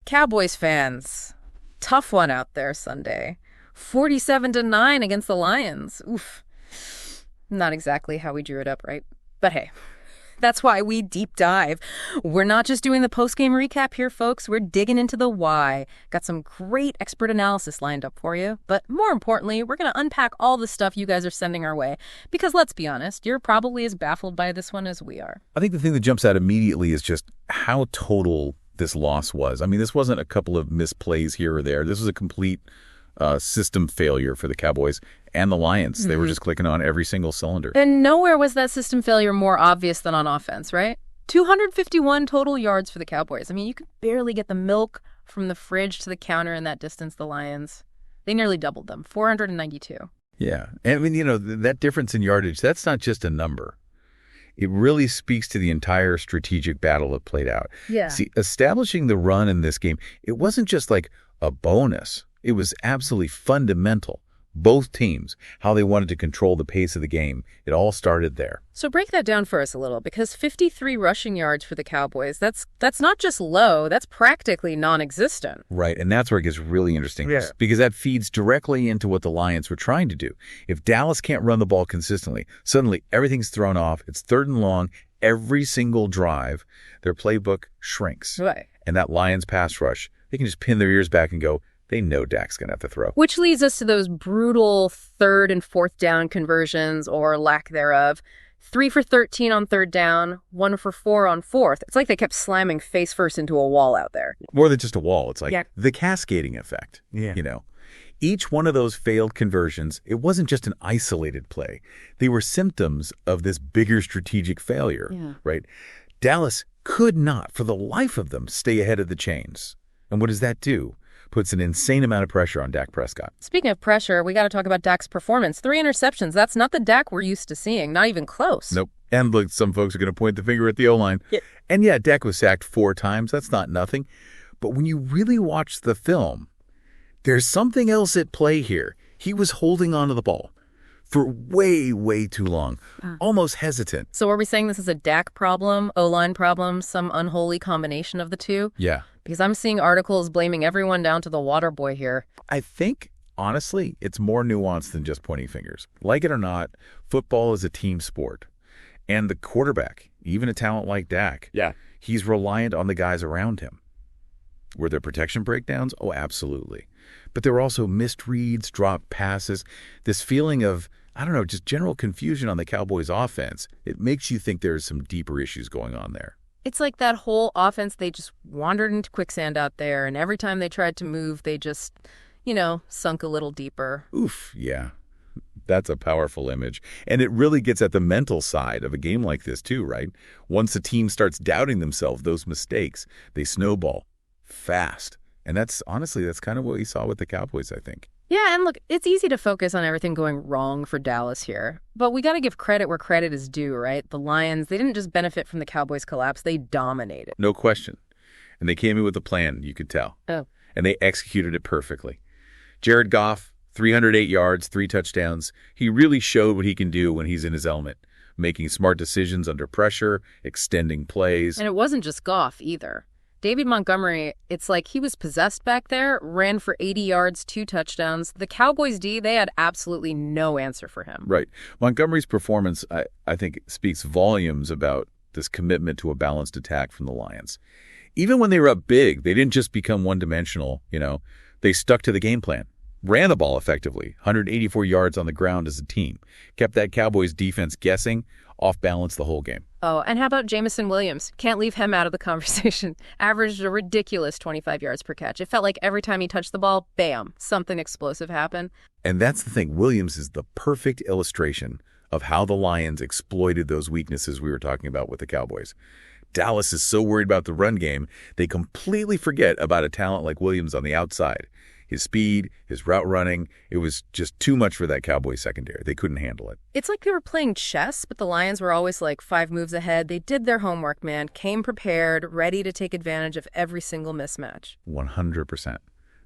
Cowboys fans, tough one out there Sunday. 47-9 against the Lions. Oof. Not exactly how we drew it up, right? But hey, that's why we deep dive. We're not just doing the post-game recap here, folks. We're digging into the why. Got some great expert analysis lined up for you. But more importantly, we're going to unpack all the stuff you guys are sending our way. Because let's be honest, you're probably as baffled by this one as we are. I think the thing that jumps out immediately is just how total this loss was. I mean, this wasn't a couple of misplays here or there. This was a complete system failure for the Cowboys and the Lions. They were just clicking on every single cylinder. And nowhere was that system failure more obvious than on offense, right? 251 total yards for the Cowboys. I mean, you could barely get the milk from the fridge to the counter in that distance. The Lions, they nearly doubled them, 492. Yeah. And I mean, you know, that difference in yardage, that's not just a number. It really speaks to the entire strategic battle that played out. Yeah. See, establishing the run in this game, it wasn't just like a bonus. It was absolutely fundamental. Both teams, how they wanted to control the pace of the game, it all started there. So break that down for us a little, because 53 rushing yards for the Cowboys, that's not just low, that's practically non-existent. Right, and that's where it gets really interesting, because that feeds directly into what the Lions were trying to do. If Dallas can't run the ball consistently, suddenly everything's thrown off, it's third and long, every single drive, their playbook shrinks. Right. And that Lions pass rush, they can just pin their ears back and go, they know Dak's going to have to throw. Which leads us to those brutal third and fourth down conversions, or lack thereof. 3 for 13 on third down, 1 for 4 on fourth. It's like they kept slamming face first into a wall out there. More than just a wall. It's like the cascading effect. You know, each one of those failed conversions, it wasn't just an isolated play. They were symptoms of this bigger strategic failure, right? Dallas could not, for the life of them, stay ahead of the chains. And what does that do? Puts an insane amount of pressure on Dak Prescott. Speaking of pressure, we got to talk about Dak's performance. 3 interceptions. That's not the Dak we're used to seeing. Not even close. Nope. And look, some folks are going to point the finger at the O-line. And yeah, Dak was sacked 4 times. That's not nothing. But when you really watch the film, there's something else at play here. He was holding onto the ball for way, way too long, almost hesitant. So are we saying this is a Dak problem, O-line problem, some unholy combination of the two? Yeah. Because I'm seeing articles blaming everyone down to the water boy here. I think, honestly, it's more nuanced than just pointing fingers. Like it or not, football is a team sport. And the quarterback, even a talent like Dak, he's reliant on the guys around him. Were there protection breakdowns? Oh, absolutely. But there were also missed reads, dropped passes, this feeling of, I don't know, just general confusion on the Cowboys' offense. It makes you think there's some deeper issues going on there. It's like that whole offense, they just wandered into quicksand out there, and every time they tried to move, they just, sunk a little deeper. Oof, yeah. That's a powerful image. And it really gets at the mental side of a game like this too, right? Once a team starts doubting themselves, those mistakes, they snowball fast. And that's kind of what we saw with the Cowboys, I think. Yeah, and look, it's easy to focus on everything going wrong for Dallas here. But we got to give credit where credit is due, right? The Lions, they didn't just benefit from the Cowboys' collapse, they dominated. No question. And they came in with a plan, you could tell. Oh. And they executed it perfectly. Jared Goff, 308 yards, 3 touchdowns. He really showed what he can do when he's in his element, making smart decisions under pressure, extending plays. And it wasn't just Goff either. David Montgomery, it's like he was possessed back there, ran for 80 yards, 2 touchdowns. The Cowboys D, they had absolutely no answer for him. Right. Montgomery's performance, I think, speaks volumes about this commitment to a balanced attack from the Lions. Even when they were up big, they didn't just become one-dimensional, They stuck to the game plan, ran the ball effectively, 184 yards on the ground as a team, kept that Cowboys defense guessing, off balance the whole game. Oh, and how about Jameson Williams? Can't leave him out of the conversation. Averaged a ridiculous 25 yards per catch. It felt like every time he touched the ball, bam, something explosive happened. And that's the thing. Williams is the perfect illustration of how the Lions exploited those weaknesses we were talking about with the Cowboys. Dallas is so worried about the run game, they completely forget about a talent like Williams on the outside. His speed, his route running, it was just too much for that Cowboys secondary. They couldn't handle it. It's like they were playing chess, but the Lions were always like 5 moves ahead. They did their homework, man, came prepared, ready to take advantage of every single mismatch. 100%.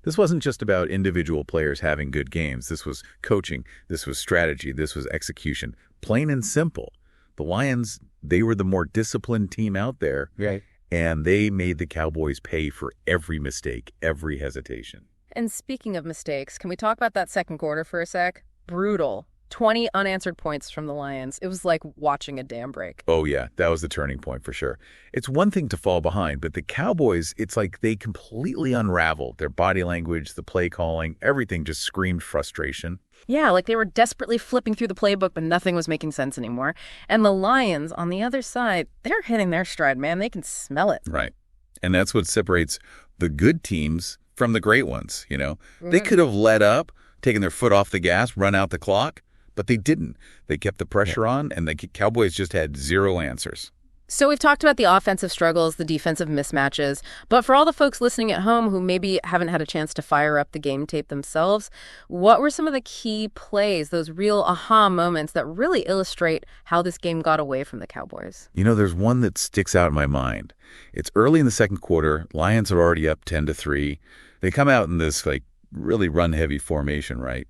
This wasn't just about individual players having good games. This was coaching. This was strategy. This was execution. Plain and simple. The Lions, they were the more disciplined team out there. Right. and they made the Cowboys pay for every mistake, every hesitation. And speaking of mistakes, can we talk about that second quarter for a sec? Brutal. 20 unanswered points from the Lions. It was like watching a dam break. Oh, yeah, that was the turning point for sure. It's one thing to fall behind, but the Cowboys, it's like they completely unraveled. Their body language, the play calling, everything just screamed frustration. Yeah, like they were desperately flipping through the playbook, but nothing was making sense anymore. And the Lions, on the other side, they're hitting their stride, man. They can smell it. Right. And that's what separates the good teams from the great ones, you know. They could have let up, taken their foot off the gas, run out the clock. But they didn't. They kept the pressure on, and the Cowboys just had zero answers. So we've talked about the offensive struggles, the defensive mismatches, but for all the folks listening at home who maybe haven't had a chance to fire up the game tape themselves, what were some of the key plays, those real aha moments that really illustrate how this game got away from the Cowboys? You know, there's one that sticks out in my mind. It's early in the second quarter. Lions are already up 10-3. They come out in this, like, really run-heavy formation, right?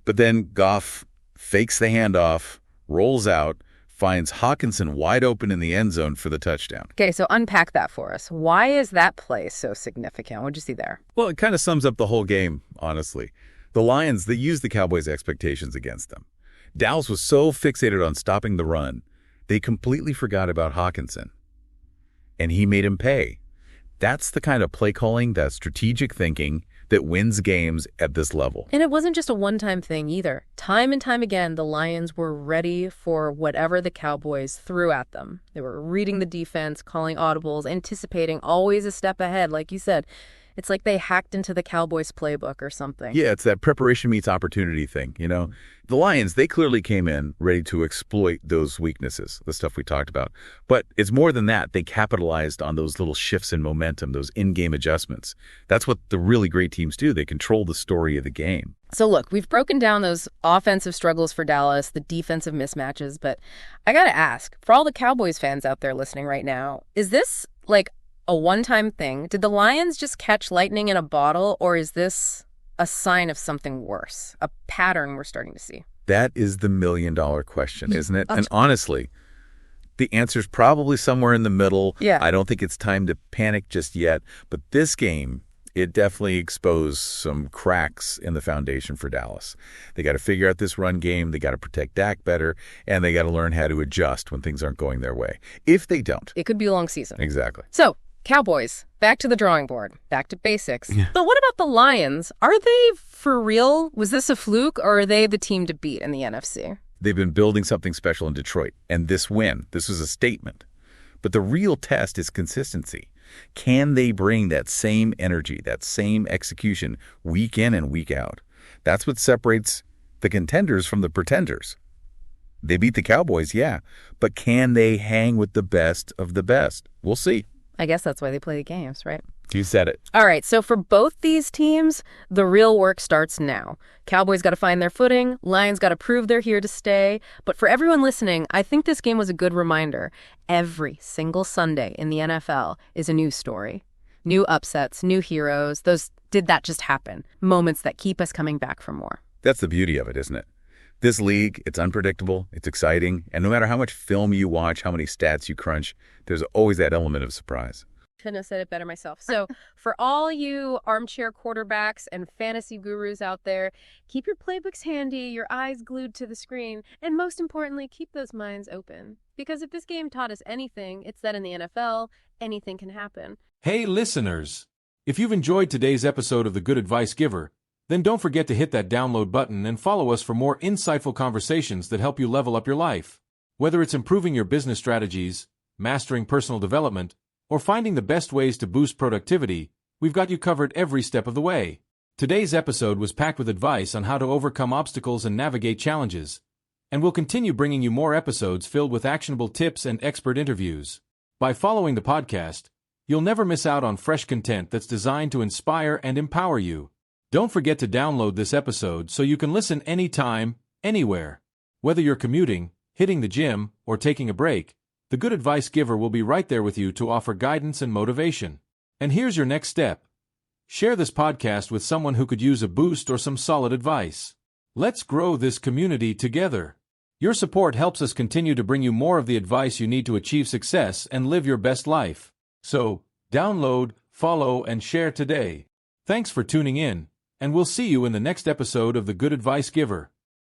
But then Goff fakes the handoff, rolls out, finds Hawkinson wide open in the end zone for the touchdown. Okay, so unpack that for us. Why is that play so significant? What'd you see there? Well, it kind of sums up the whole game, honestly. The Lions, they used the Cowboys' expectations against them. Dallas was so fixated on stopping the run, they completely forgot about Hawkinson. And he made him pay. That's the kind of play calling, that strategic thinking that wins games at this level. And it wasn't just a one-time thing either. Time and time again, the Lions were ready for whatever the Cowboys threw at them. They were reading the defense, calling audibles, anticipating, always a step ahead, like you said. It's like they hacked into the Cowboys playbook or something. Yeah, it's that preparation meets opportunity thing, you know. The Lions, they clearly came in ready to exploit those weaknesses, the stuff we talked about. But it's more than that. They capitalized on those little shifts in momentum, those in-game adjustments. That's what the really great teams do. They control the story of the game. So look, we've broken down those offensive struggles for Dallas, the defensive mismatches, but I gotta ask, for all the Cowboys fans out there listening right now, is this like a one-time thing? Did the Lions just catch lightning in a bottle, or is this a sign of something worse, a pattern we're starting to see? That is the million-dollar question, isn't it? And honestly, the answer's probably somewhere in the middle. Yeah. I don't think it's time to panic just yet. But this game, it definitely exposed some cracks in the foundation for Dallas. They got to figure out this run game. They got to protect Dak better, and they got to learn how to adjust when things aren't going their way. If they don't, it could be a long season. Exactly. So, Cowboys, back to the drawing board, back to basics. Yeah. But what about the Lions? Are they for real? Was this a fluke, or are they the team to beat in the NFC? They've been building something special in Detroit, and this win, this was a statement. But the real test is consistency. Can they bring that same energy, that same execution week in and week out? That's what separates the contenders from the pretenders. They beat the Cowboys, yeah, but can they hang with the best of the best? We'll see. I guess that's why they play the games, right? You said it. All right, so for both these teams, the real work starts now. Cowboys got to find their footing. Lions got to prove they're here to stay. But for everyone listening, I think this game was a good reminder. Every single Sunday in the NFL is a news story. New upsets, new heroes. Those did that just happen? Moments that keep us coming back for more. That's the beauty of it, isn't it? This league, it's unpredictable, it's exciting, and no matter how much film you watch, how many stats you crunch, there's always that element of surprise. Couldn't have said it better myself. So for all you armchair quarterbacks and fantasy gurus out there, keep your playbooks handy, your eyes glued to the screen, and most importantly, keep those minds open. Because if this game taught us anything, it's that in the NFL, anything can happen. Hey, listeners! If you've enjoyed today's episode of The Good Advice Giver, then don't forget to hit that download button and follow us for more insightful conversations that help you level up your life. Whether it's improving your business strategies, mastering personal development, or finding the best ways to boost productivity, we've got you covered every step of the way. Today's episode was packed with advice on how to overcome obstacles and navigate challenges, and we'll continue bringing you more episodes filled with actionable tips and expert interviews. By following the podcast, you'll never miss out on fresh content that's designed to inspire and empower you. Don't forget to download this episode so you can listen anytime, anywhere. Whether you're commuting, hitting the gym, or taking a break, the Good Advice Giver will be right there with you to offer guidance and motivation. And here's your next step. Share this podcast with someone who could use a boost or some solid advice. Let's grow this community together. Your support helps us continue to bring you more of the advice you need to achieve success and live your best life. So, download, follow, and share today. Thanks for tuning in, and we'll see you in the next episode of The Good Advice Giver.